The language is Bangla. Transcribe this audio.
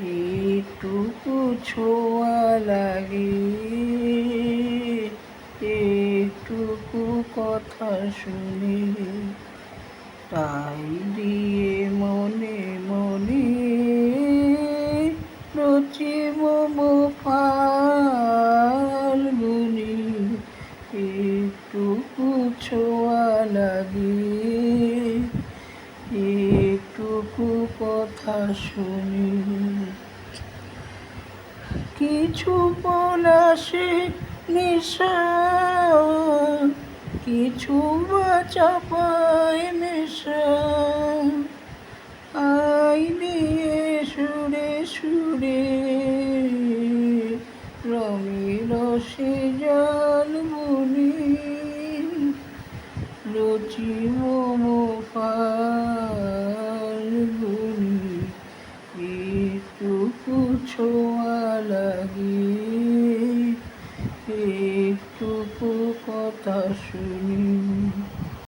একটুকু ছোঁয়া লাগে, একটুকু কথা শুনে, তাই দিয়ে মনে মনে রচি মম ফাল্গুনি। একটুকু ছোঁয়া লাগে, একটুকু কথা শুনি। কিছু পলাশে নেশা, কিছু বা চাপায় নেশা, আই দিয়ে সুরে সুরে রঙে রসে জল বুনি। রচি মম ফাল্গুনি, একটুকু ছোঁয়া লাগে, একটুকু কথা শুনি।